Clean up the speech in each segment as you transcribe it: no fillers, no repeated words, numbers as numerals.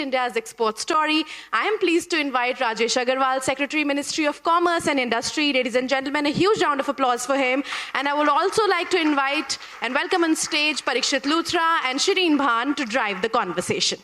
India's export story. I am pleased to invite Rajesh Agrawal, Secretary, Ministry of Commerce and Industry. Ladies and gentlemen, a huge round of applause for him. And I would also like to invite and welcome on stage Parikshit Luthra and Shereen Bhan to drive the conversation.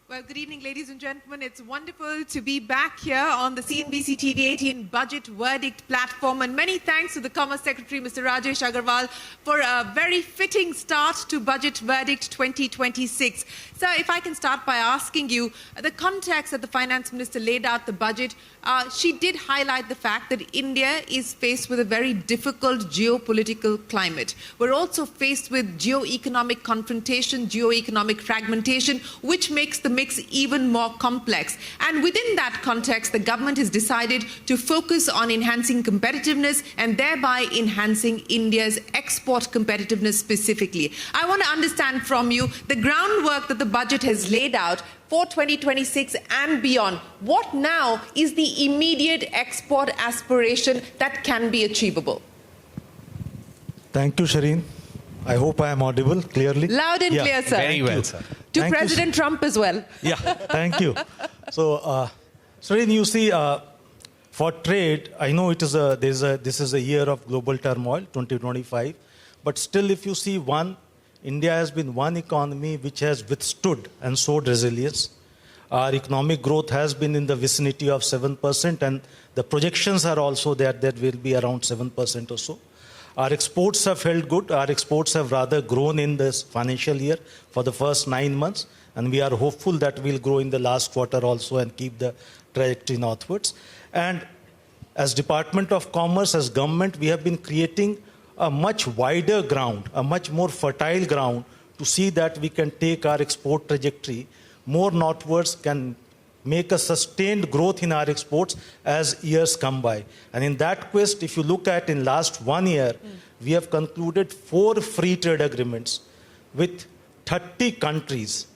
Well, good evening, ladies and gentlemen. It's wonderful to be back here on the CNBC-TV18 Budget Verdict platform. And many thanks to the Commerce Secretary, Mr. Rajesh Agrawal, for a very fitting start to Budget Verdict 2026. So if I can start by asking you, the context that the Finance Minister laid out the budget, she did highlight the fact that India is faced with a very difficult geopolitical climate. We're also faced with geo-economic confrontation, geo-economic fragmentation, which makes the mix even more complex. And within that context, the government has decided to focus on enhancing competitiveness and thereby enhancing India's export competitiveness specifically. I want to understand from you the groundwork that the budget has laid out for 2026 and beyond. What now is the immediate export aspiration that can be achievable? Thank you, Shereen. I hope I am audible clearly. Loud and clear, sir. Very well, sir. To Thank President Trump as well. Yeah, thank you. So, Shereen, you see, for trade, I know this is a year of global turmoil, 2025. But still, if you see India has been one economy which has withstood and showed resilience. Our economic growth has been in the vicinity of 7%, and the projections are also that will be around 7% or so. Our exports have held good. Our exports have rather grown in this financial year for the first 9 months, and we are hopeful that we'll grow in the last quarter also and keep the trajectory northwards. And as Department of Commerce, as government, we have been creating a much wider ground, a much more fertile ground to see that we can take our export trajectory more northwards, can make a sustained growth in our exports as years come by. And in that quest, if you look at in last 1 year, we have concluded 4 free trade agreements with 30 countries,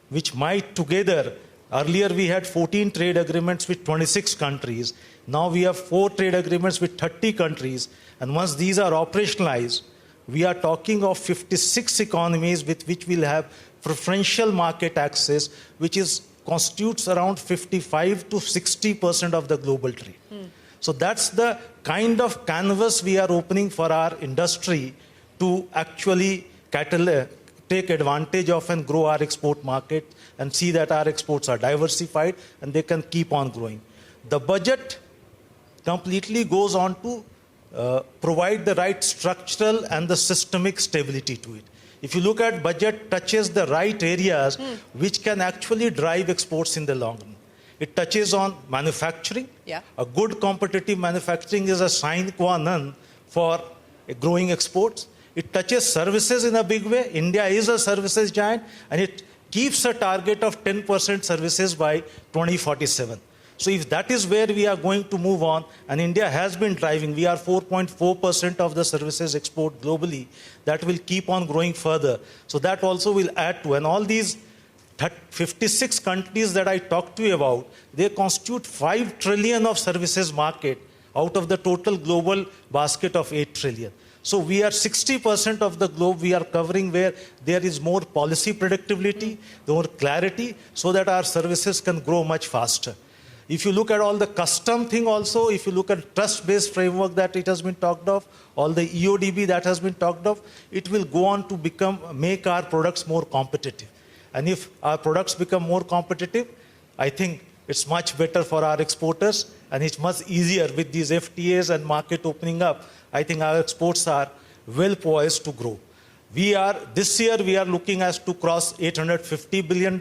which might together, earlier we had 14 trade agreements with 26 countries. Now we have 4 trade agreements with 30 countries. And once these are operationalized, we are talking of 56 economies with which we'll have preferential market access, which constitutes around 55 to 60% of the global trade. So that's the kind of canvas we are opening for our industry to actually take advantage of and grow our export market and see that our exports are diversified and they can keep on growing. The budget completely goes on to provide the right structural and the systemic stability to it. If you look at budget, touches the right areas which can actually drive exports in the long run. It touches on manufacturing. Yeah. A good competitive manufacturing is a sine qua non for growing exports. It touches services in a big way. India is a services giant, and it keeps a target of 10% services by 2047. So if that is where we are going to move on, and India has been driving, we are 4.4% of the services export globally, that will keep on growing further. So that also will add to, and all these 56 countries that I talked to you about, they constitute 5 trillion of services market out of the total global basket of 8 trillion. So we are 60% of the globe we are covering where there is more policy predictability, more clarity, so that our services can grow much faster. If you look at all the custom thing also, if you look at trust-based framework that it has been talked of, all the EODB that has been talked of, it will go on to make our products more competitive. And if our products become more competitive, I think it's much better for our exporters, and it's much easier with these FTAs and market opening up. I think our exports are well poised to grow. This year we are looking to cross $850 billion.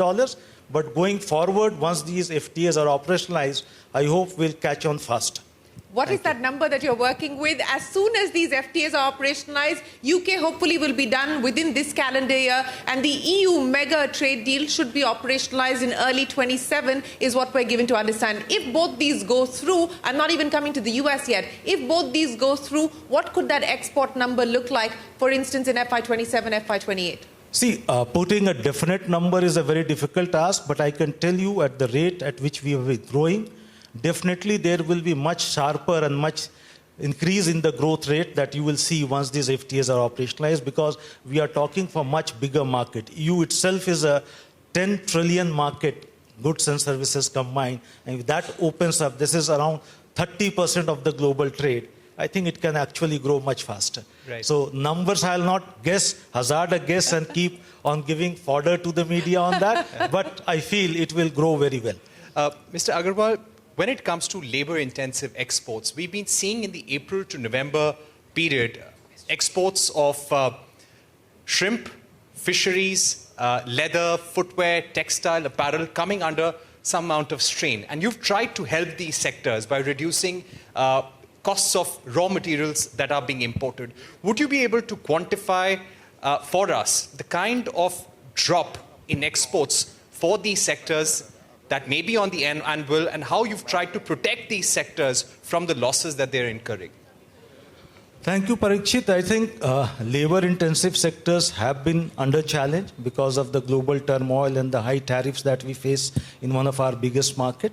But going forward, once these FTAs are operationalized, I hope we'll catch on faster. What is that number that you're working with? As soon as these FTAs are operationalized, UK hopefully will be done within this calendar year, and the EU mega trade deal should be operationalized in early 27, is what we're given to understand. If both these go through, I'm not even coming to the US yet, if both these go through, what could that export number look like, for instance, in FY27, FY28? See, putting a definite number is a very difficult task, but I can tell you at the rate at which we are growing, definitely there will be much sharper and much increase in the growth rate that you will see once these FTAs are operationalized, because we are talking for much bigger market. EU itself is a 10 trillion market, goods and services combined, and if that opens up, this is around 30% of the global trade. I think it can actually grow much faster. Right. So numbers I'll not guess, hazard a guess and keep on giving fodder to the media on that, but I feel it will grow very well. Mr. Agrawal, when it comes to labor-intensive exports, we've been seeing in the April to November period exports of shrimp, fisheries, leather, footwear, textile, apparel coming under some amount of strain. And you've tried to help these sectors by reducing costs of raw materials that are being imported. Would you be able to quantify for us the kind of drop in exports for these sectors that may be on the anvil, and how you've tried to protect these sectors from the losses that they're incurring? Thank you, Parikshit. I think labor-intensive sectors have been under challenge because of the global turmoil and the high tariffs that we face in one of our biggest market.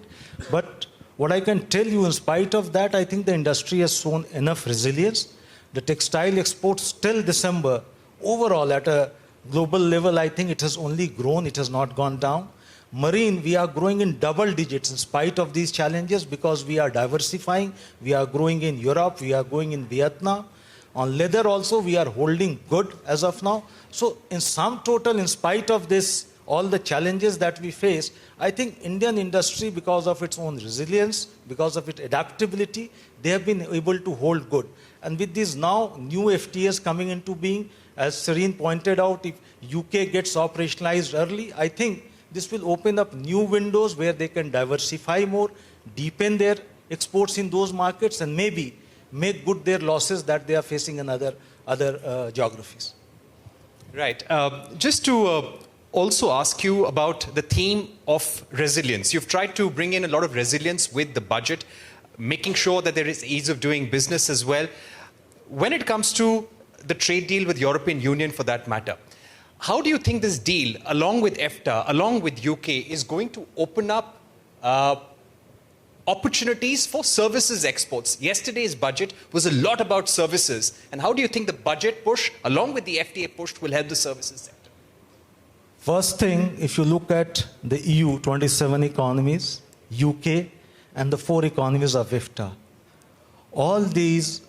But what I can tell you, in spite of that, I think the industry has shown enough resilience. The textile exports till December, overall at a global level, I think it has only grown, it has not gone down. Marine, we are growing in double digits in spite of these challenges because we are diversifying. We are growing in Europe, we are growing in Vietnam. On leather also, we are holding good as of now. So in sum total, in spite of this, all the challenges that we face, I think Indian industry, because of its own resilience, because of its adaptability, they have been able to hold good. And with these now new FTAs coming into being, as Shereen pointed out, if UK gets operationalized early, I think this will open up new windows where they can diversify more, deepen their exports in those markets, and maybe make good their losses that they are facing in other geographies. Right. Just to also ask you about the theme of resilience. You've tried to bring in a lot of resilience with the budget, making sure that there is ease of doing business as well. When it comes to the trade deal with European Union, for that matter, how do you think this deal, along with EFTA, along with UK, is going to open up opportunities for services exports? Yesterday's budget was a lot about services. And how do you think the budget push, along with the FTA push, will help the services sector? First thing, if you look at the EU 27 economies, UK, and the 4 economies of EFTA, all these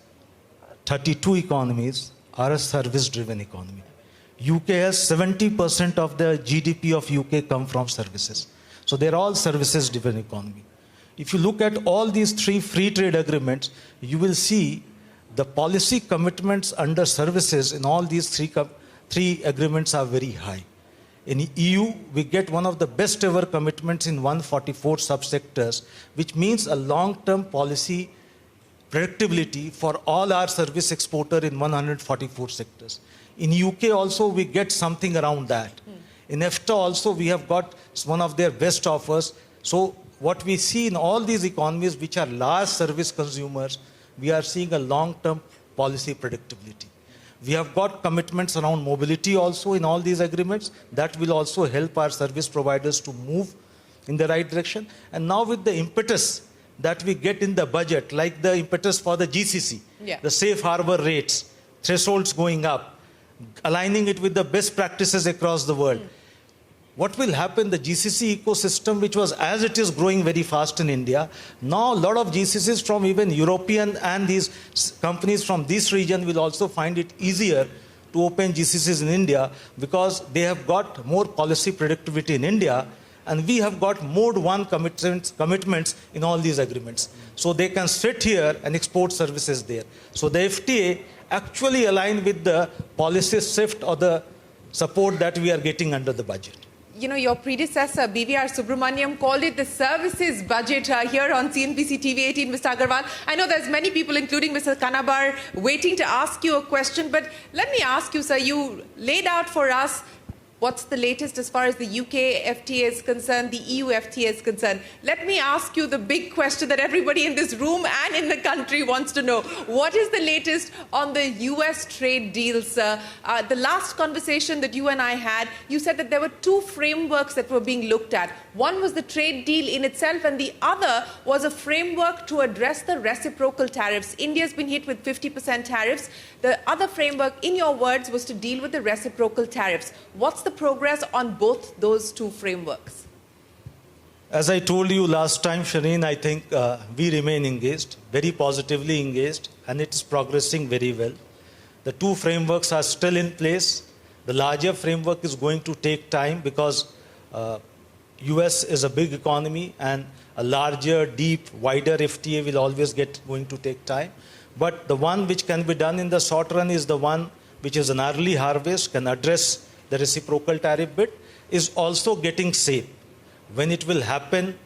32 economies are a service-driven economy. UK has 70% of the GDP of UK come from services. So they're all services-driven economy. If you look at all these 3 free trade agreements, you will see the policy commitments under services in all these three agreements are very high. In EU, we get one of the best ever commitments in 144 subsectors, which means a long-term policy predictability for all our service exporter in 144 sectors. In UK also, we get something around that. In EFTA also, we have got one of their best offers. So what we see in all these economies, which are large service consumers, we are seeing a long-term policy predictability. We have got commitments around mobility also in all these agreements. That will also help our service providers to move in the right direction. And now with the impetus that we get in the budget, like the impetus for the GCC, the safe harbor rates, thresholds going up, aligning it with the best practices across the world. What will happen, the GCC ecosystem, which was as it is growing very fast in India, now a lot of GCCs from even European and these companies from this region will also find it easier to open GCCs in India because they have got more policy predictability in India, and we have got mode 1 commitments in all these agreements. So they can sit here and export services there. So the FTA actually aligned with the policy shift or the support that we are getting under the budget. You know, your predecessor, BVR Subramaniam, called it the services budget here on CNBC-TV18, Mr. Agrawal. I know there's many people, including Mr. Kanabar, waiting to ask you a question, but let me ask you, sir, you laid out for us What's the latest as far as the UK FTA is concerned, the EU FTA is concerned? Let me ask you the big question that everybody in this room and in the country wants to know. What is the latest on the US trade deals? The last conversation that you and I had, you said that there were two frameworks that were being looked at. One was the trade deal in itself, and the other was a framework to address the reciprocal tariffs. India's been hit with 50% tariffs. The other framework, in your words, was to deal with the reciprocal tariffs. What's the progress on both those two frameworks? As I told you last time, Shereen, I think we remain engaged, very positively engaged, and it's progressing very well. The two frameworks are still in place. The larger framework is going to take time because US is a big economy, and a larger, deep, wider FTA will always going to take time. But the one which can be done in the short run is the one which is an early harvest, can address the reciprocal tariff bit, is also getting shape. When it will happen,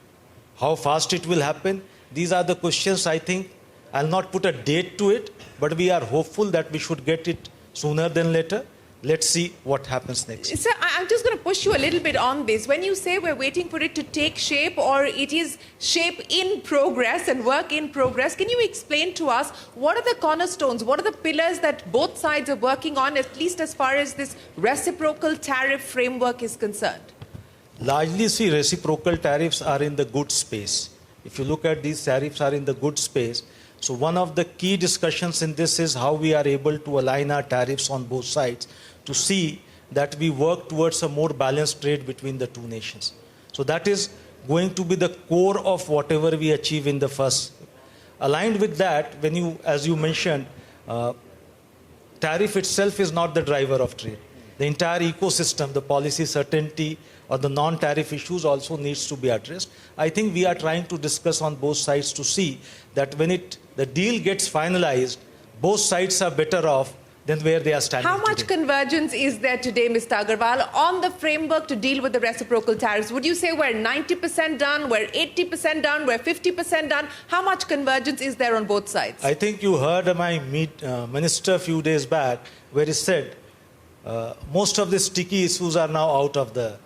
how fast it will happen, these are the questions. I think I'll not put a date to it, but we are hopeful that we should get it sooner than later. Let's see what happens next. Sir, I'm just going to push you a little bit on this. When you say we're waiting for it to take shape, or it is shape in progress and work in progress, can you explain to us what are the cornerstones, what are the pillars that both sides are working on, at least as far as this reciprocal tariff framework is concerned? Largely, see, reciprocal tariffs are in the good space. If you look at these tariffs are in the good space. So one of the key discussions in this is how we are able to align our tariffs on both sides to see that we work towards a more balanced trade between the two nations. So that is going to be the core of whatever we achieve in the first. Aligned with that, when you, as you mentioned, tariff itself is not the driver of trade. The entire ecosystem, the policy certainty or the non-tariff issues also needs to be addressed. I think we are trying to discuss on both sides to see that when the deal gets finalized, both sides are better off than where they are standing How much today. convergence is there today, Mr. Agrawal, on the framework to deal with the reciprocal tariffs? Would you say we're 90% done, we're 80% done, we're 50% done? How much convergence is there on both sides? I think you heard my minister a few days back where he said most of the sticky issues are now out of the...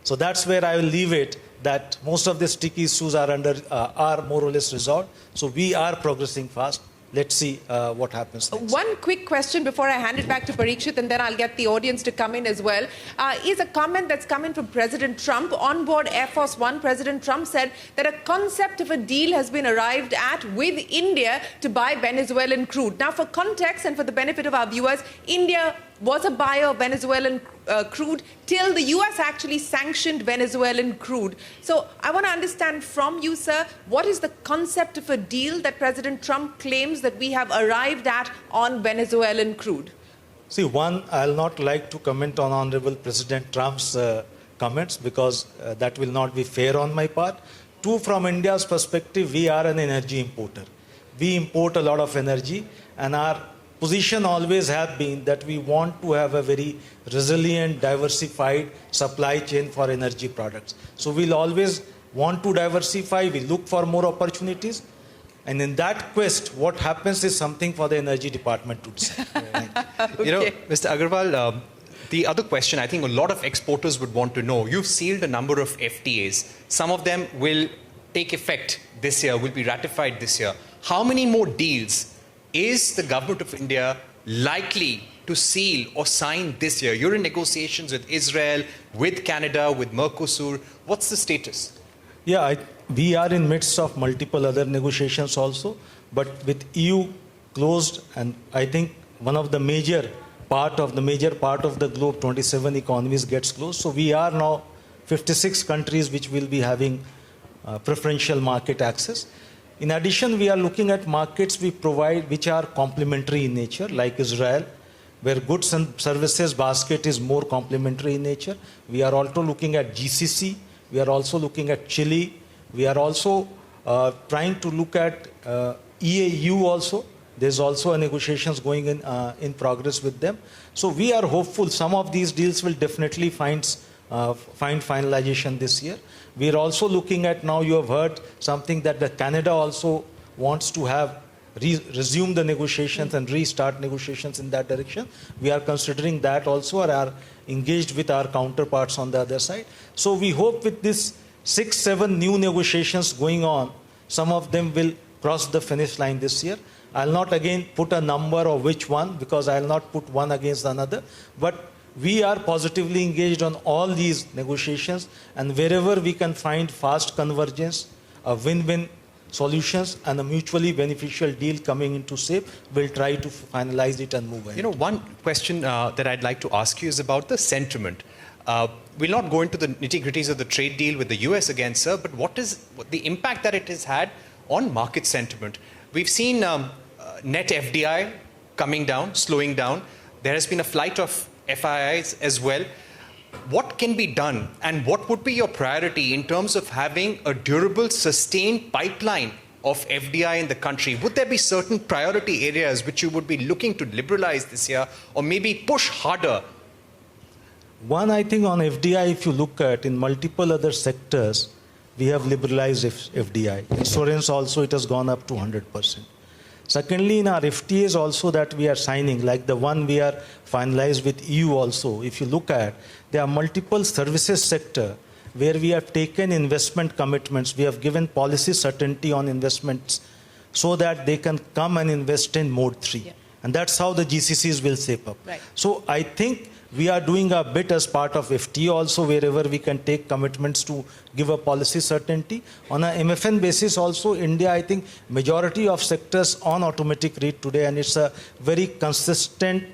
So that's where I will leave it, that most of the sticky issues are more or less resolved. So we are progressing fast. Let's see what happens next. One quick question before I hand it back to Parikshit, and then I'll get the audience to come in as well, is a comment that's coming from President Trump. On board Air Force One, President Trump said that a concept of a deal has been arrived at with India to buy Venezuelan crude. Now, for context and for the benefit of our viewers, India was a buyer of Venezuelan crude till the US actually sanctioned Venezuelan crude. So I want to understand from you, sir, what is the concept of a deal that President Trump claims that we have arrived at on Venezuelan crude? See, one, I'll not like to comment on Honorable President Trump's comments because that will not be fair on my part. Two, from India's perspective, we are an energy importer. We import a lot of energy, and our position always have been that we want to have a very resilient, diversified supply chain for energy products. So we'll always want to diversify, we look for more opportunities, and in that quest, what happens is something for the energy department to decide. Okay. You know, Mr. Agrawal, the other question I think a lot of exporters would want to know, you've sealed a number of FTAs. Some of them will take effect this year, will be ratified this year. How many more deals is the government of India likely to seal or sign this year? You're in negotiations with Israel, with Canada, with Mercosur. What's the status? Yeah, we are in midst of multiple other negotiations also, but with EU closed, and I think one of the major part of the globe, 27 economies gets closed. So we are now 56 countries which will be having preferential market access. In addition, we are looking at markets we provide which are complementary in nature, like Israel, where goods and services basket is more complementary in nature. We are also looking at GCC. We are also looking at Chile. We are also trying to look at EAU also. There's also a negotiations going in progress with them. So we are hopeful some of these deals will definitely find finalization this year. We are also looking at, now you have heard something that the Canada also wants to have resume the negotiations and restart negotiations in that direction. We are considering that also, or our engaged with our counterparts on the other side. So we hope with this 6-7 new negotiations going on, some of them will cross the finish line this year. I'll not again put a number or which one, because I'll not put one against another. But we are positively engaged on all these negotiations, and wherever we can find fast convergence, a win-win solutions and a mutually beneficial deal coming into shape, we'll try to finalize it and move ahead. You know, one question that I'd like to ask you is about the sentiment. We'll not go into the nitty-gritties of the trade deal with the US again, sir, but what is the impact that it has had on market sentiment? We've seen net FDI coming down, slowing down. There has been a flight of FIIs as well. What can be done, and what would be your priority in terms of having a durable, sustained pipeline of FDI in the country? Would there be certain priority areas which you would be looking to liberalize this year, or maybe push harder? One, I think on FDI, if you look at in multiple other sectors, we have liberalized FDI. Insurance also, it has gone up to 100%. Secondly, in our FTAs also that we are signing, like the one we are finalized with EU also, if you look at, there are multiple services sector where we have taken investment commitments. We have given policy certainty on investments so that they can come and invest in mode 3. Yeah. And that's how the GCCs will shape up. Right. So I think we are doing a bit as part of FTA also, wherever we can take commitments to give a policy certainty. On a MFN basis also, India, I think, majority of sectors on automatic rate today, and it's a very consistent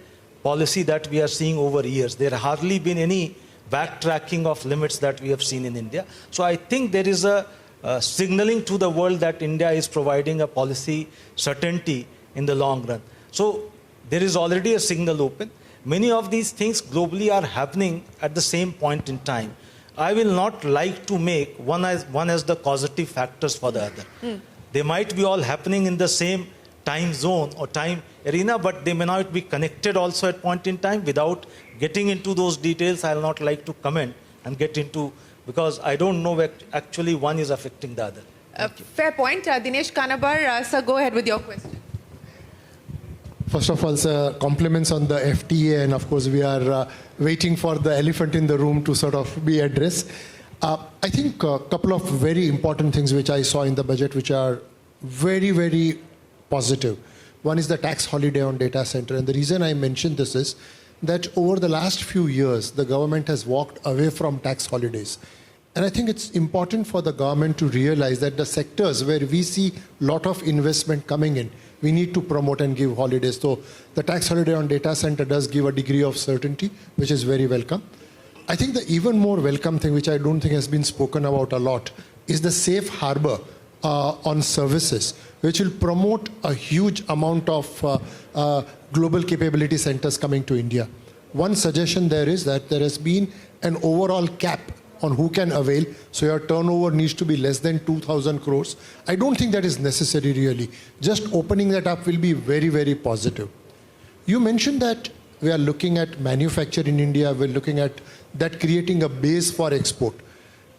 policy that we are seeing over years. There hardly been any backtracking of limits that we have seen in India. So I think there is a signaling to the world that India is providing a policy certainty in the long run. So there is already a signal open. Many of these things globally are happening at the same point in time. I will not like to make one as the causative factors for the other. They might be all happening in the same time zone or time arena, but they may not be connected also at point in time. Without getting into those details, I will not like to comment and get into, because I don't know where actually one is affecting the other. Fair point. Dinesh Kanabar, sir, go ahead with your question. First of all, sir, compliments on the FTA, and of course we are waiting for the elephant in the room to sort of be addressed. I think a couple of very important things which I saw in the budget which are very, very positive. One is the tax holiday on data center, and the reason I mention this is that over the last few years, the government has walked away from tax holidays. And I think it's important for the government to realize that the sectors where we see a lot of investment coming in, we need to promote and give holidays. So the tax holiday on data center does give a degree of certainty, which is very welcome. I think the even more welcome thing, which I don't think has been spoken about a lot, is the safe harbor on services, which will promote a huge amount of global capability centers coming to India. One suggestion there is that there has been an overall cap on who can avail, so your turnover needs to be less than 2,000 crores. I don't think that is necessary really. Just opening that up will be very, very positive. You mentioned that we are looking at manufacture in India, we're looking at that creating a base for export.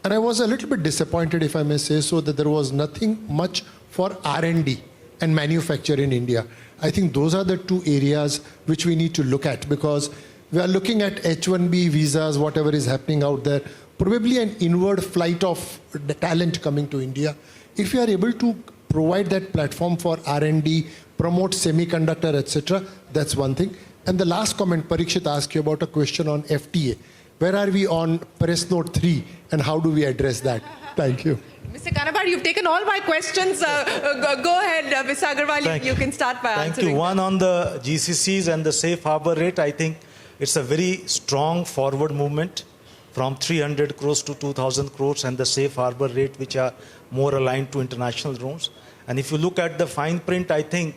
And I was a little bit disappointed, if I may say so, that there was nothing much for R&D and manufacture in India. I think those are the two areas which we need to look at, because we are looking at H-1B visas, whatever is happening out there, probably an inward flight of the talent coming to India. If we are able to provide that platform for R&D, promote semiconductor, etc., that's one thing. And the last comment, Parikshit asked you about a question on FTA. Where are we on press note 3 and how do we address that? Thank you. Mr. Kanabar, you've taken all my questions. Go ahead, Mr. Agrawal, you can start by answering. Thank you. One on the GCCs and the safe harbor rate, I think it's a very strong forward movement from 300 crores to 2,000 crores, and the safe harbor rate, which are more aligned to international norms. And if you look at the fine print, I think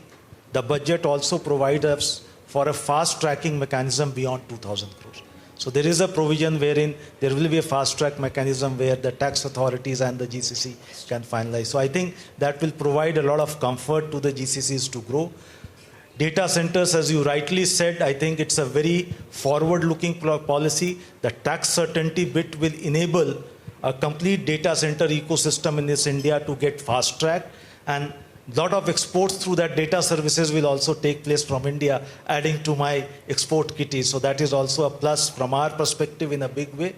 the budget also provides us for a fast tracking mechanism beyond 2,000 crores. So there is a provision wherein there will be a fast track mechanism where the tax authorities and the GCC can finalize. So I think that will provide a lot of comfort to the GCCs to grow. Data centers, as you rightly said, I think it's a very forward-looking policy. The tax certainty bit will enable a complete data center ecosystem in this India to get fast-tracked. And lot of exports through that data services will also take place from India, adding to my export kitty. So that is also a plus from our perspective in a big way.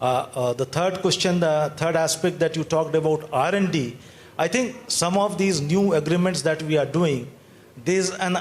The third question, the third aspect that you talked about, R&D, I think some of these new agreements that we are doing, there's an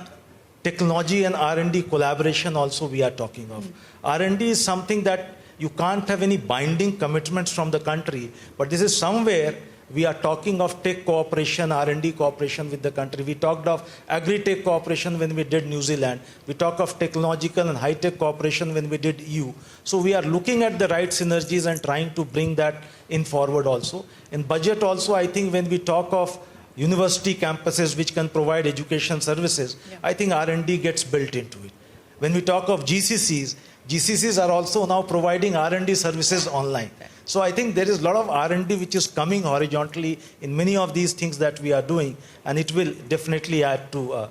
technology and R&D collaboration also we are talking of. R&D is something that you can't have any binding commitments from the country, but this is somewhere we are talking of tech cooperation, R&D cooperation with the country. We talked of agri-tech cooperation when we did New Zealand. We talk of technological and high-tech cooperation when we did EU. So we are looking at the right synergies and trying to bring that in forward also. In budget also, I think when we talk of university campuses which can provide education services, I think R&D gets built into it. When we talk of GCCs, GCCs are also now providing R&D services online. So I think there is a lot of R&D which is coming horizontally in many of these things that we are doing, and it will definitely add to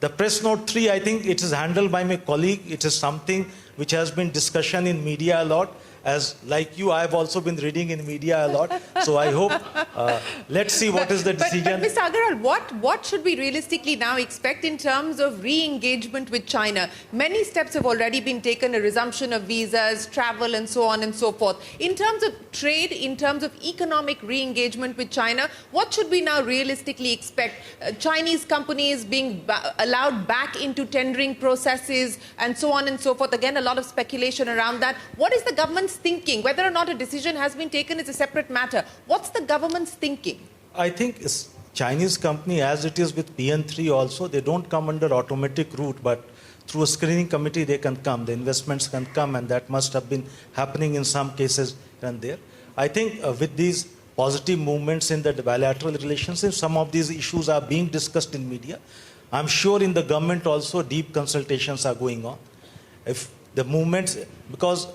the press note 3. I think it is handled by my colleague. It is something which has been discussion in media a lot. As like you, I have also been reading in media a lot. So I hope, let's see what is the decision. But Mr. Agrawal, what should we realistically now expect in terms of re-engagement with China? Many steps have already been taken, a resumption of visas, travel and so on and so forth. In terms of trade, in terms of economic re-engagement with China, what should we now realistically expect? Chinese companies being allowed back into tendering processes and so on and so forth. Again, a lot of speculation around that. What is the government's thinking? Whether or not a decision has been taken is a separate matter. What's the government's thinking? I think it's Chinese company, as it is with PN3 also, they don't come under automatic route, but through a screening committee they can come, the investments can come, and that must have been happening in some cases and there. I think with these positive movements in the bilateral relationships, some of these issues are being discussed in media. I'm sure in the government also deep consultations are going on. If the movements, because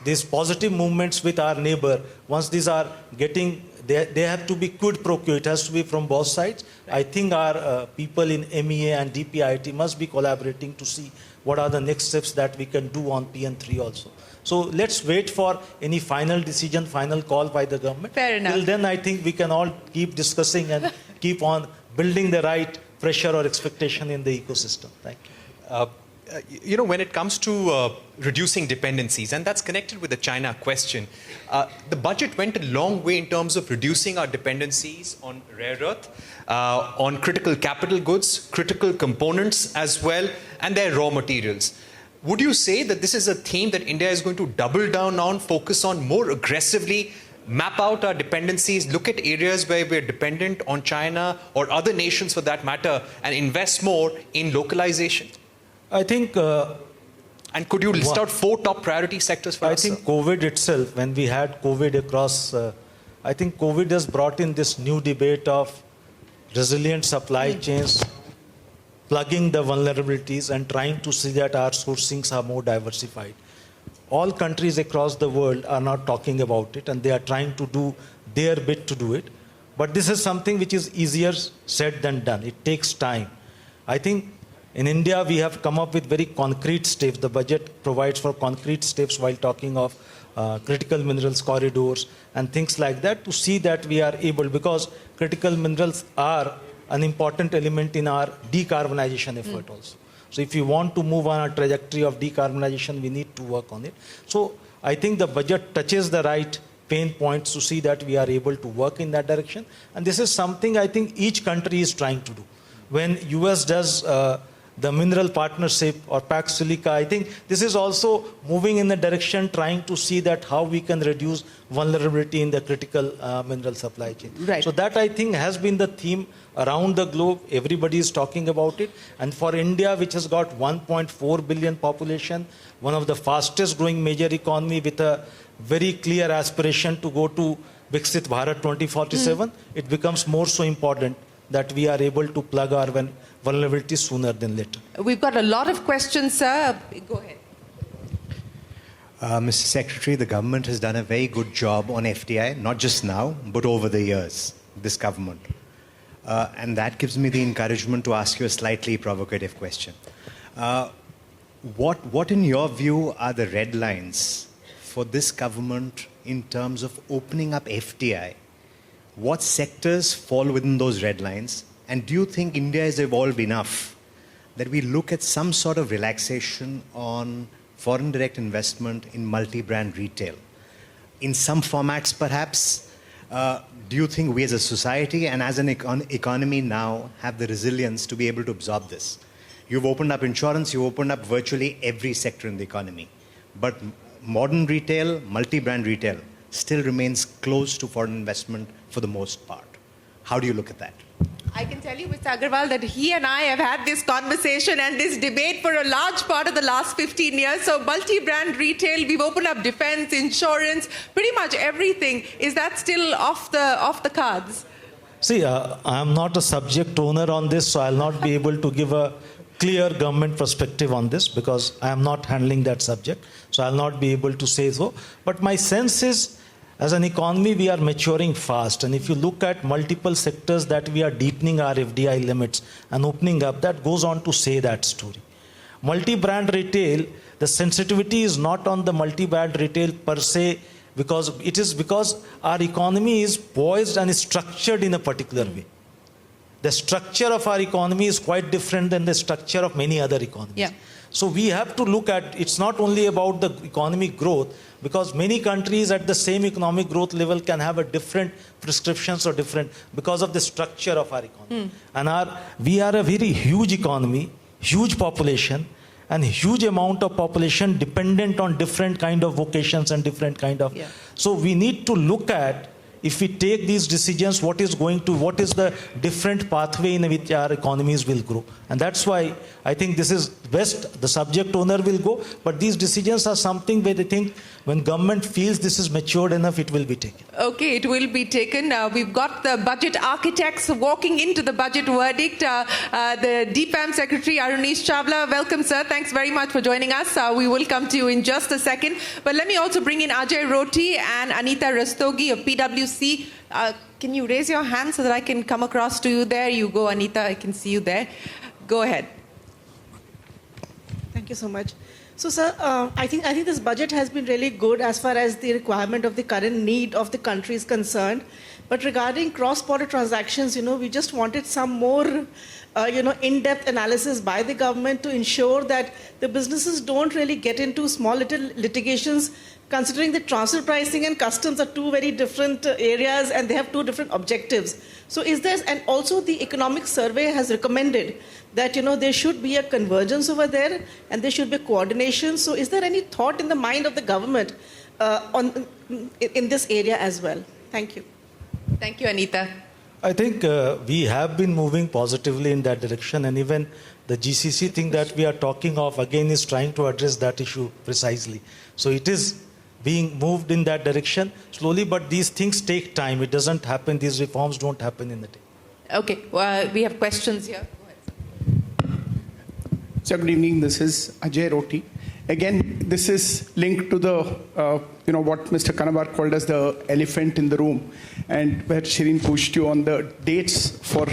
these positive movements with our neighbor, once these are getting, they have to be quid pro quo. It has to be from both sides. Right. I think our people in MEA and DPIIT must be collaborating to see what are the next steps that we can do on PN3 also. So let's wait for any final decision, final call by the government. Fair enough. Till then, I think we can all keep discussing and keep on building the right pressure or expectation in the ecosystem. Thank you. You know, when it comes to reducing dependencies, and that's connected with the China question, the budget went a long way in terms of reducing our dependencies on rare earth, on critical capital goods, critical components as well, and their raw materials. Would you say that this is a theme that India is going to double down on, focus on more aggressively, map out our dependencies, look at areas where we're dependent on China or other nations for that matter, and invest more in localization? I think... and could you list out 4 top priority sectors for us? I think COVID itself, when we had COVID across, I think COVID has brought in this new debate of resilient supply chains, plugging the vulnerabilities and trying to see that our sourcings are more diversified. All countries across the world are not talking about it, and they are trying to do their bit to do it. But this is something which is easier said than done. It takes time. I think in India, we have come up with very concrete steps. The budget provides for concrete steps while talking of critical minerals corridors and things like that, to see that we are able, because critical minerals are an important element in our decarbonization effort also. So if you want to move on a trajectory of decarbonization, we need to work on it. So I think the budget touches the right pain points to see that we are able to work in that direction. And this is something I think each country is trying to do. When US does the mineral partnership or Pax Silica, I think this is also moving in the direction trying to see that how we can reduce vulnerability in the critical mineral supply chain. Right. So that I think has been the theme around the globe. Everybody is talking about it. And for India, which has got 1.4 billion population, one of the fastest growing major economy with a very clear aspiration to go to Viksit Bharat 2047, it becomes more so important that we are able to plug our vulnerabilities sooner than later. We've got a lot of questions, sir. Go ahead. Mr. Secretary, the government has done a very good job on FDI, not just now, but over the years, this government. And that gives me the encouragement to ask you a slightly provocative question. What in your view are the red lines for this government in terms of opening up FDI? What sectors fall within those red lines? And do you think India has evolved enough that we look at some sort of relaxation on foreign direct investment in multi-brand retail? In some formats, perhaps, do you think we as a society and as an economy now have the resilience to be able to absorb this? You've opened up insurance, you've opened up virtually every sector in the economy. But modern retail, multi-brand retail, still remains close to foreign investment for the most part. How do you look at that? I can tell you, Mr. Agrawal, that he and I have had this conversation and this debate for a large part of the last 15 years. So multi-brand retail, we've opened up defense, insurance, pretty much everything. Is that still off the cards? See, I am not a subject owner on this, so I'll not be able to give a clear government perspective on this because I am not handling that subject. So I'll not be able to say so. But my sense is, as an economy, we are maturing fast. And if you look at multiple sectors that we are deepening our FDI limits and opening up, that goes on to say that story. Multi-brand retail, the sensitivity is not on the multi-brand retail per se, because it is because our economy is poised and is structured in a particular way. The structure of our economy is quite different than the structure of many other economies. Yeah. So we have to look at, it's not only about the economic growth, because many countries at the same economic growth level can have a different prescriptions or different, because of the structure of our economy. And we are a very huge economy, huge population, and huge amount of population dependent on different kind of vocations and different kind of. Yeah. So we need to look at, if we take these decisions, what is the different pathway in which our economies will grow. And that's why I think this is best, the subject owner will go, but these decisions are something where they think when government feels this is matured enough, it will be taken. Okay, it will be taken. We've got the budget architects walking into the budget verdict. The DPAM Secretary, Arunish Chawla. Welcome, sir. Thanks very much for joining us. We will come to you in just a second. But let me also bring in Ajay Roti and Anita Rastogi of PwC. Can you raise your hand so that I can come across to you? There you go, Anita. I can see you there. Go ahead. Thank you so much. So, sir, I think this budget has been really good as far as the requirement of the current need of the country is concerned. But regarding cross-border transactions, we just wanted some more, in-depth analysis by the government to ensure that the businesses don't really get into small little litigations, considering the transfer pricing and customs are two very different areas and they have two different objectives. So is there, and also the economic survey has recommended that, there should be a convergence over there and there should be coordination. So is there any thought in the mind of the government in this area as well? Thank you. Thank you, Anita. I think we have been moving positively in that direction, and even the GCC thing that we are talking of again is trying to address that issue precisely. So it is being moved in that direction slowly, but these things take time. It doesn't happen, these reforms don't happen in a day. Okay, we have questions here. Go ahead. So good evening, this is Ajay Roti. Again, this is linked to the, what Mr. Kanabar called as the elephant in the room, and where Shereen pushed you on the dates for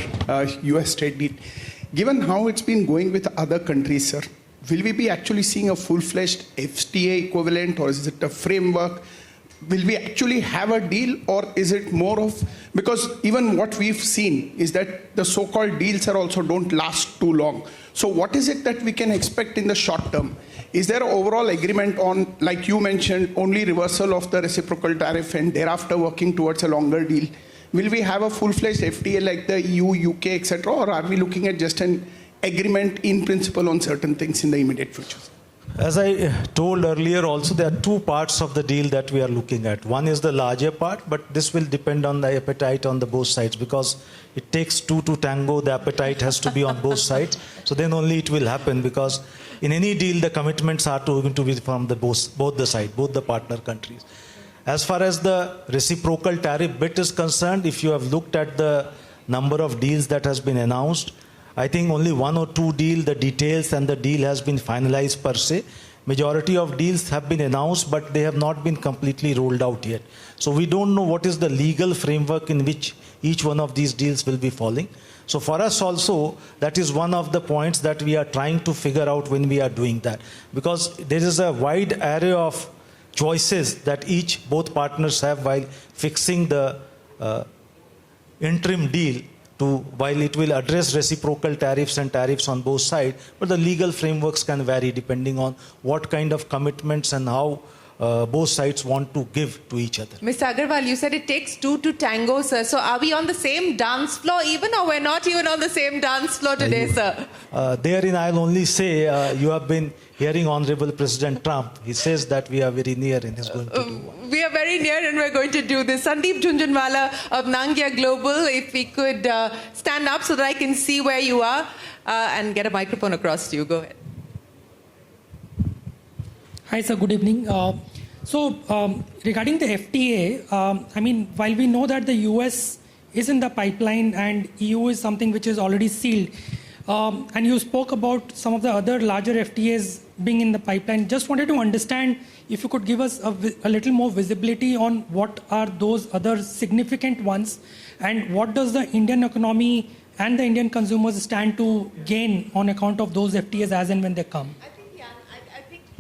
US trade deal. Given how it's been going with other countries, sir, will we be actually seeing a full-fledged FTA equivalent, or is it a framework? Will we actually have a deal, or is it more of, because even what we've seen is that the so-called deals are also don't last too long. So what is it that we can expect in the short term? Is there an overall agreement on, like you mentioned, only reversal of the reciprocal tariff and thereafter working towards a longer deal? Will we have a full-fledged FTA like the EU, UK, etc., or are we looking at just an agreement in principle on certain things in the immediate future? As I told earlier also, there are two parts of the deal that we are looking at. One is the larger part, but this will depend on the appetite on the both sides, because it takes two to tango. The appetite has to be on both sides. So then only it will happen, because in any deal, the commitments are going to be from the both the sides, both the partner countries. As far as the reciprocal tariff bit is concerned, if you have looked at the number of deals that has been announced, I think only one or two deals, the details and the deal has been finalized per se. Majority of deals have been announced, but they have not been completely rolled out yet. So we don't know what is the legal framework in which each one of these deals will be falling. So for us also, that is one of the points that we are trying to figure out when we are doing that. Because there is a wide array of choices that both partners have while fixing the interim deal while it will address reciprocal tariffs and tariffs on both sides, but the legal frameworks can vary depending on what kind of commitments and how both sides want to give to each other. Mr. Agrawal, you said it takes two to tango, sir. So are we on the same dance floor even, or we're not even on the same dance floor today, sir? Therein, I'll only say you have been hearing Honorable President Trump. He says that we are very near and is going to do one. We are very near and we're going to do this. Sandeep Jhunjhunwala of Nangya Global, if we could stand up so that I can see where you are and get a microphone across to you. Go ahead. Hi, sir. Good evening. Regarding the FTA, I mean, while we know that the US is in the pipeline and EU is something which is already sealed, and you spoke about some of the other larger FTAs being in the pipeline, just wanted to understand if you could give us a little more visibility on what are those other significant ones and what does the Indian economy and the Indian consumers stand to gain on account of those FTAs as and when they come.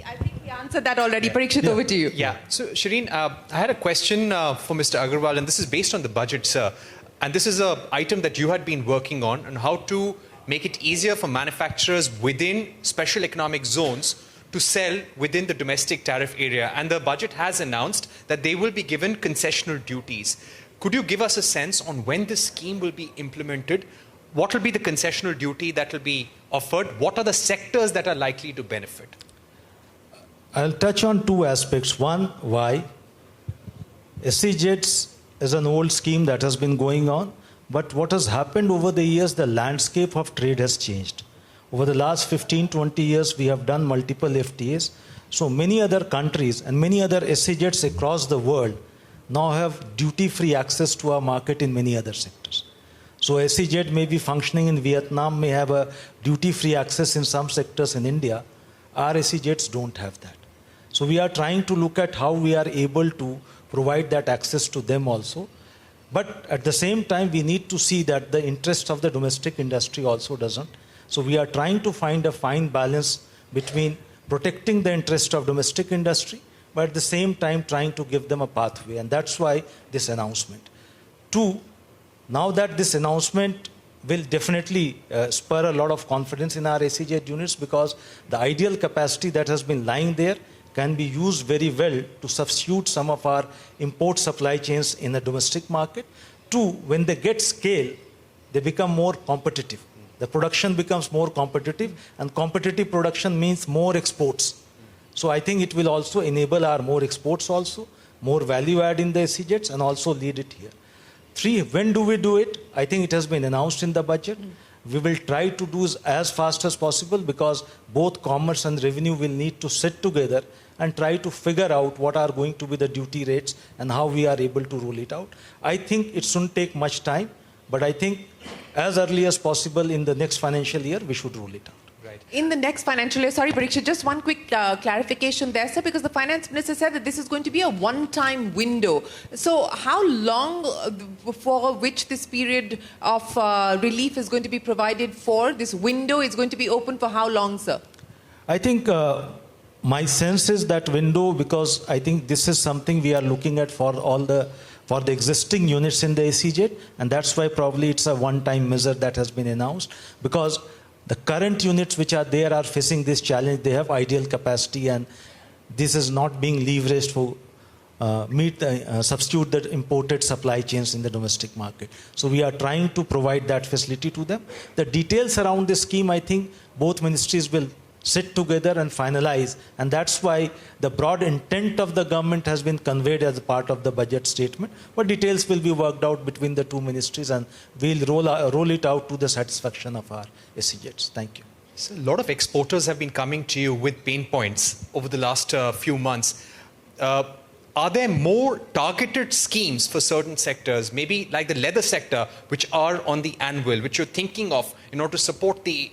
I think we answered that already. Parikshit, over to you. Yeah. So, Shereen, I had a question for Mr. Agrawal, and this is based on the budget, sir. And this is an item that you had been working on how to make it easier for manufacturers within special economic zones to sell within the domestic tariff area. And the budget has announced that they will be given concessional duties. Could you give us a sense on when this scheme will be implemented? What will be the concessional duty that will be offered? What are the sectors that are likely to benefit? I'll touch on two aspects. One, why. SEZs is an old scheme that has been going on, but what has happened over the years, the landscape of trade has changed. Over the last 15, 20 years, we have done multiple FTAs. So many other countries and many other SEZs across the world now have duty-free access to our market in many other sectors. So SEZ may be functioning in Vietnam, may have a duty-free access in some sectors in India. Our SEZs don't have that. So we are trying to look at how we are able to provide that access to them also. But at the same time, we need to see that the interest of the domestic industry also doesn't. So we are trying to find a fine balance between protecting the interest of domestic industry, but at the same time trying to give them a pathway. And that's why this announcement. Two, now that this announcement will definitely spur a lot of confidence in our SEZ units, because the ideal capacity that has been lying there can be used very well to substitute some of our import supply chains in the domestic market. Two, when they get scale, they become more competitive. The production becomes more competitive, and competitive production means more exports. So I think it will also enable our more exports also, more value add in the SEZs, and also lead it here. Three, when do we do it? I think it has been announced in the budget. We will try to do as fast as possible, because both commerce and revenue will need to sit together and try to figure out what are going to be the duty rates and how we are able to roll it out. I think it shouldn't take much time, but I think as early as possible in the next financial year, we should roll it out. Right. In the next financial year, sorry, Parikshit, just one quick clarification there, sir, because the finance minister said that this is going to be a one-time window. So how long for which this period of relief is going to be provided for? This window is going to be open for how long, sir? I think my sense is that window, because I think this is something we are looking at for the existing units in the SEZ, and that's why probably it's a one-time measure that has been announced, because the current units which are there are facing this challenge. They have ideal capacity, and this is not being leveraged for substitute the imported supply chains in the domestic market. So we are trying to provide that facility to them. The details around this scheme, I think both ministries will sit together and finalize, and that's why the broad intent of the government has been conveyed as a part of the budget statement, but details will be worked out between the two ministries, and we'll roll it out to the satisfaction of our SEZs. Thank you. So a lot of exporters have been coming to you with pain points over the last few months. Are there more targeted schemes for certain sectors, maybe like the leather sector, which are on the anvil, which you're thinking of in order to support the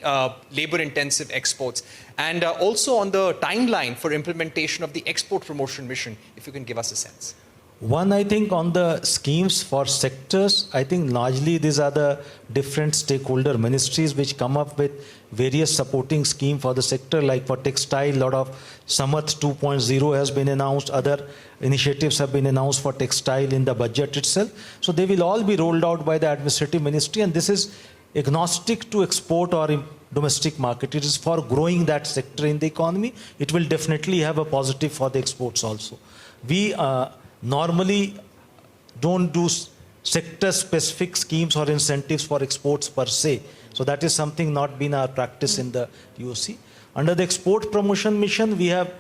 labor-intensive exports? And also on the timeline for implementation of the export promotion mission, if you can give us a sense. One, I think on the schemes for sectors, I think largely these are the different stakeholder ministries which come up with various supporting scheme for the sector. Like for textile, a lot of Samarth 2.0 has been announced. Other initiatives have been announced for textile in the budget itself. So they will all be rolled out by the administrative ministry, and this is agnostic to export or domestic market. It is for growing that sector in the economy. It will definitely have a positive for the exports also. We normally don't do sector-specific schemes or incentives for exports per se. So that is something not been our practice in the UOC. Under the Export Promotion Mission, we have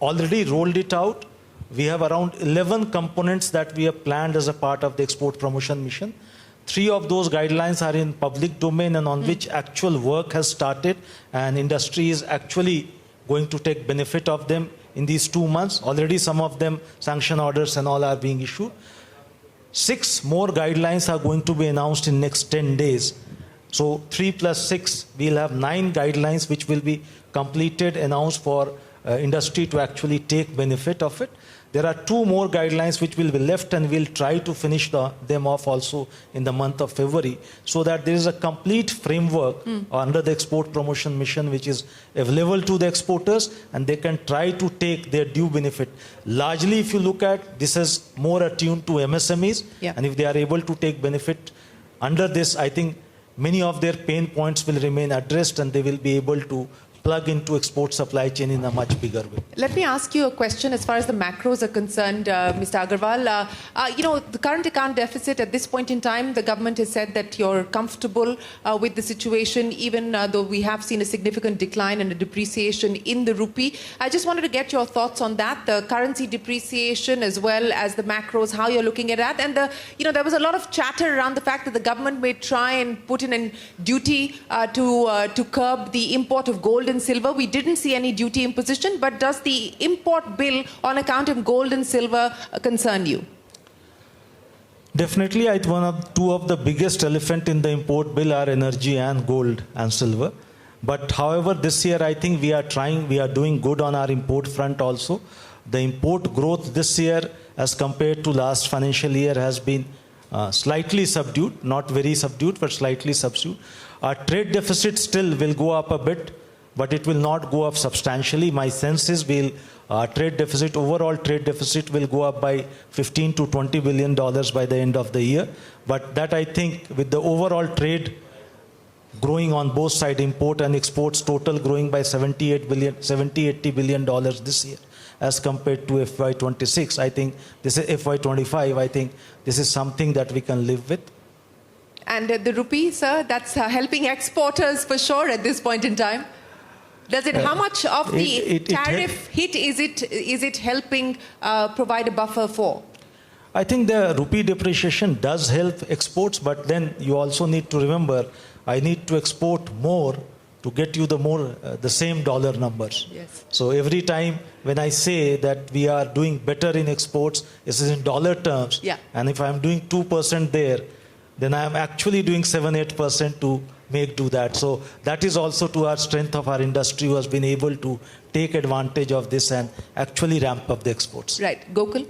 already rolled it out. We have around 11 components that we have planned as a part of the Export Promotion Mission. 3 of those guidelines are in public domain and on which actual work has started, and industry is actually going to take benefit of them in these 2 months. Already some of them, sanction orders and all, are being issued. 6 more guidelines are going to be announced in next 10 days. So 3 plus 6, we'll have 9 guidelines which will be completed, announced for industry to actually take benefit of it. There are 2 more guidelines which will be left, and we'll try to finish them off also in the month of February, so that there is a complete framework under the Export Promotion Mission which is available to the exporters, and they can try to take their due benefit. Largely, if you look at, this is more attuned to MSMEs, and if they are able to take benefit under this, I think many of their pain points will remain addressed, and they will be able to plug into export supply chain in a much bigger way. Let me ask you a question as far as the macros are concerned, Mr. Agrawal. The current account deficit at this point in time, the government has said that you're comfortable with the situation, even though we have seen a significant decline and a depreciation in the rupee. I just wanted to get your thoughts on that, the currency depreciation as well as the macros, how you're looking at that. And there was a lot of chatter around the fact that the government may try and put in a duty to curb the import of gold and silver. We didn't see any duty imposition, but does the import bill on account of gold and silver concern you? Definitely, two of the biggest elephant in the import bill are energy and gold and silver. But however, this year I think we are doing good on our import front also. The import growth this year as compared to last financial year has been slightly subdued, not very subdued, but slightly subdued. Our trade deficit still will go up a bit, but it will not go up substantially. My sense is overall trade deficit will go up by $15 to $20 billion by the end of the year. But that, I think, with the overall trade growing on both sides, import and exports total growing by $80 billion this year as compared to FY26. I think this is FY25. I think this is something that we can live with. And the rupee, sir, that's helping exporters for sure at this point in time. How much of the tariff hit is it helping provide a buffer for? I think the rupee depreciation does help exports, but then you also need to remember, I need to export more to get you the same dollar numbers. Yes. So every time when I say that we are doing better in exports, this is in dollar terms. Yeah. And if I'm doing 2% there, then I am actually doing 7-8% to do that. So that is also to our strength of our industry, who has been able to take advantage of this and actually ramp up the exports. Right. Gokul?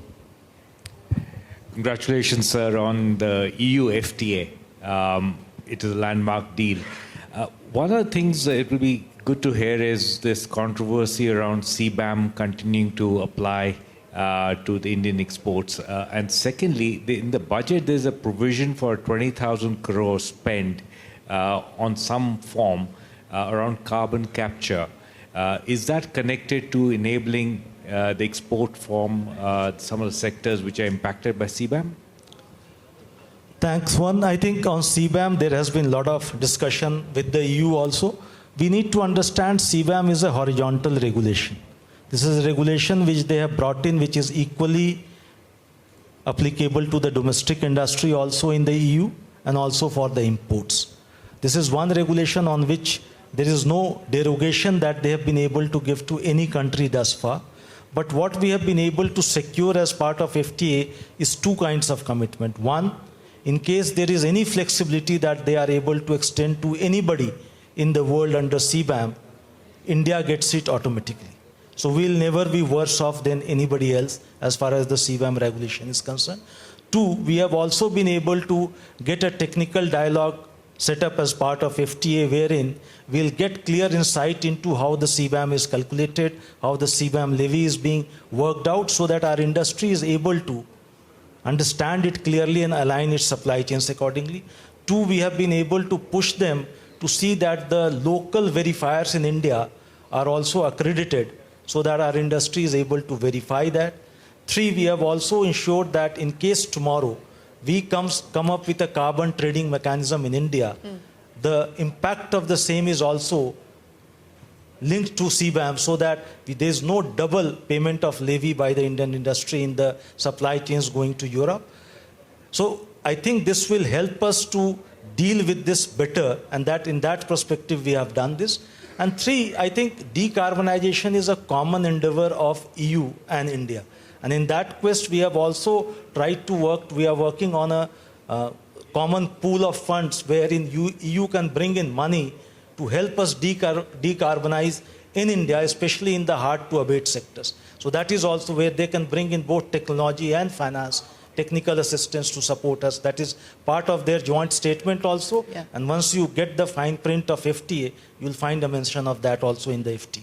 Congratulations, sir, on the EU FTA. It is a landmark deal. One of the things that it will be good to hear is this controversy around CBAM continuing to apply to the Indian exports. And secondly, in the budget, there's a provision for 20,000 crore spent on some form around carbon capture. Is that connected to enabling the export from some of the sectors which are impacted by CBAM? Thanks. One, I think on CBAM, there has been a lot of discussion with the EU also. We need to understand CBAM is a horizontal regulation. This is a regulation which they have brought in, which is equally applicable to the domestic industry also in the EU and also for the imports. This is one regulation on which there is no derogation that they have been able to give to any country thus far. But what we have been able to secure as part of FTA is 2 kinds of commitment. One, in case there is any flexibility that they are able to extend to anybody in the world under CBAM, India gets it automatically. So we'll never be worse off than anybody else as far as the CBAM regulation is concerned. 2, we have also been able to get a technical dialogue set up as part of FTA, wherein we'll get clear insight into how the CBAM is calculated, how the CBAM levy is being worked out, so that our industry is able to understand it clearly and align its supply chains accordingly. 2, we have been able to push them to see that the local verifiers in India are also accredited, so that our industry is able to verify that. 3, we have also ensured that in case tomorrow we come up with a carbon trading mechanism in India, the impact of the same is also linked to CBAM, so that there is no double payment of levy by the Indian industry in the supply chains going to Europe. So I think this will help us to deal with this better, and that in that perspective we have done this. And 3, I think decarbonization is a common endeavor of EU and India. And in that quest, we have also tried to work, we are working on a common pool of funds wherein EU can bring in money to help us decarbonize in India, especially in the hard-to-abate sectors. So that is also where they can bring in both technology and finance, technical assistance to support us. That is part of their joint statement also. Yeah. And once you get the fine print of FTA, you'll find a mention of that also in the FTA.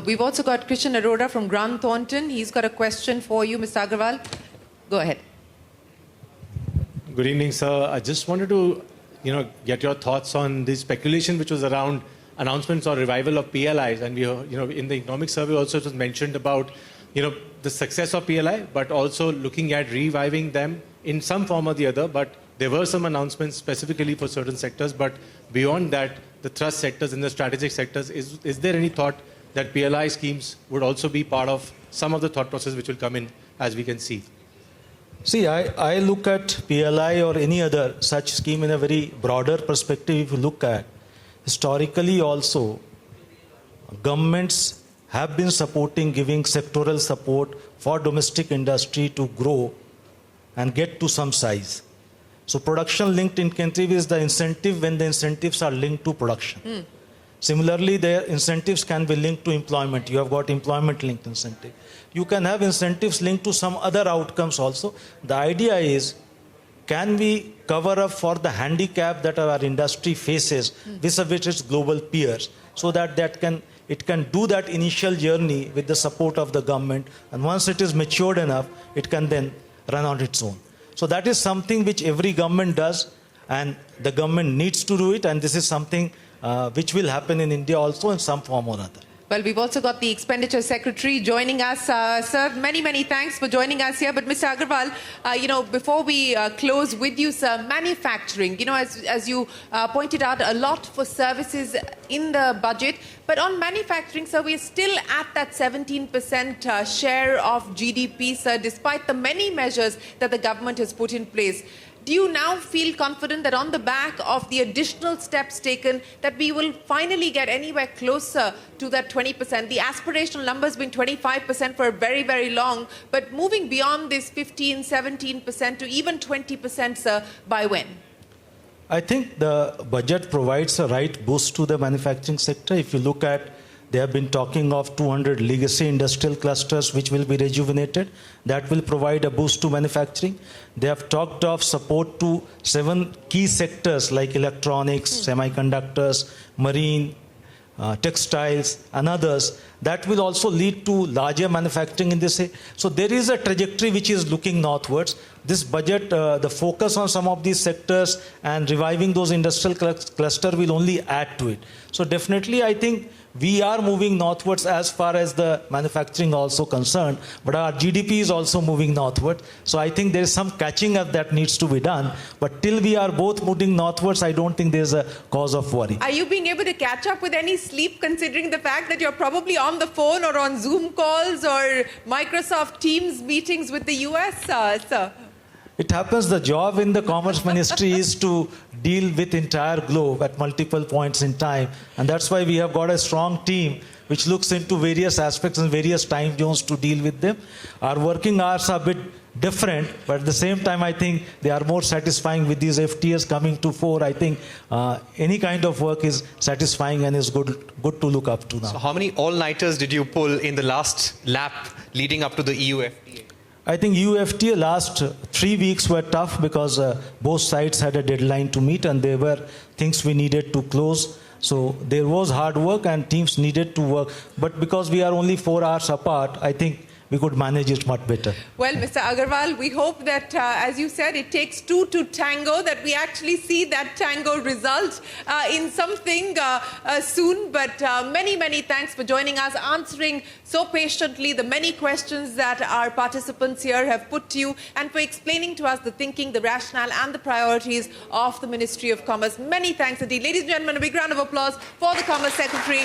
We've also got Christian Arora from Grant Thornton. He's got a question for you, Mr. Agrawal. Go ahead. Good evening, sir. I just wanted to, get your thoughts on the speculation which was around announcements or revival of PLIs. And we, in the economic survey also it was mentioned about, the success of PLI, but also looking at reviving them in some form or the other. But there were some announcements specifically for certain sectors. But beyond that, the thrust sectors and the strategic sectors, is there any thought that PLI schemes would also be part of some of the thought process which will come in, as we can see? See, I look at PLI or any other such scheme in a very broader perspective. If you look at historically also, governments have been supporting, giving sectoral support for domestic industry to grow and get to some size. So production-linked incentive is the incentive when the incentives are linked to production. Similarly, their incentives can be linked to employment. You have got employment-linked incentive. You can have incentives linked to some other outcomes also. The idea is, can we cover up for the handicap that our industry faces vis-a-vis its global peers, so that it can do that initial journey with the support of the government, and once it is matured enough, it can then run on its own. So that is something which every government does, and the government needs to do it, and this is something which will happen in India also in some form or other. Well, we've also got the Expenditure Secretary joining us. Sir, many thanks for joining us here. But Mr. Agrawal, before we close with you, sir, manufacturing, as you pointed out, a lot for services in the budget. But on manufacturing, sir, we're still at that 17% share of GDP, sir, despite the many measures that the government has put in place. Do you now feel confident that on the back of the additional steps taken, that we will finally get anywhere closer to that 20%? The aspirational number has been 25% for very, very long, but moving beyond this 15, 17% to even 20%, sir, by when? I think the budget provides a right boost to the manufacturing sector. If you look at, they have been talking of 200 legacy industrial clusters which will be rejuvenated. That will provide a boost to manufacturing. They have talked of support to 7 key sectors like electronics, semiconductors, marine, textiles and others. That will also lead to larger manufacturing in this. So there is a trajectory which is looking northwards. This budget, the focus on some of these sectors and reviving those industrial cluster will only add to it. So definitely I think we are moving northwards as far as the manufacturing also concerned, but our GDP is also moving northward. So I think there is some catching up that needs to be done. But till we are both moving northwards, I don't think there's a cause of worry. Are you being able to catch up with any sleep, considering the fact that you're probably on the phone or on Zoom calls or Microsoft Teams meetings with the US, sir? It happens the job in the Commerce Ministry is to deal with entire globe at multiple points in time. And that's why we have got a strong team which looks into various aspects and various time zones to deal with them. Our working hours are a bit different, but at the same time, I think they are more satisfying with these FTAs coming to fore. I think any kind of work is satisfying and is good to look up to now. So how many all-nighters did you pull in the last lap leading up to the EU FTA? I think EU FTA last 3 weeks were tough because both sides had a deadline to meet and there were things we needed to close. So there was hard work and teams needed to work. But because we are only 4 hours apart, I think we could manage it much better. Well, Mr. Agrawal, we hope that, as you said, it takes two to tango, that we actually see that tango result in something soon. But many, many thanks for joining us, answering so patiently the many questions that our participants here have put to you, and for explaining to us the thinking, the rationale and the priorities of the Ministry of Commerce. Many thanks indeed. Ladies and gentlemen, a big round of applause for the Commerce Secretary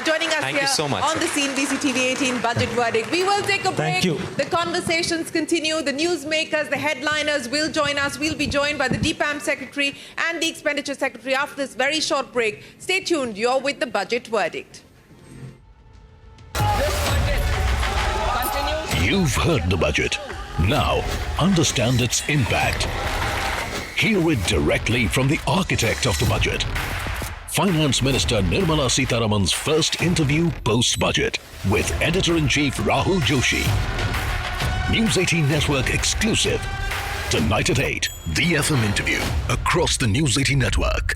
joining us Thank here you so much, on the CNBC-TV18 Budget Verdict. We will take a break. Thank you. The conversations continue. The newsmakers, the headliners will join us. We'll be joined by the DPAM Secretary and the Expenditure Secretary after this very short break. Stay tuned. You're with the Budget Verdict. You've heard the budget. Now, understand its impact. Hear it directly from the architect of the budget. Finance Minister Nirmala Sitharaman's first interview post-budget with Editor-in-Chief Rahul Joshi. News 18 Network exclusive. Tonight at 8, the FM interview across the News 18 Network.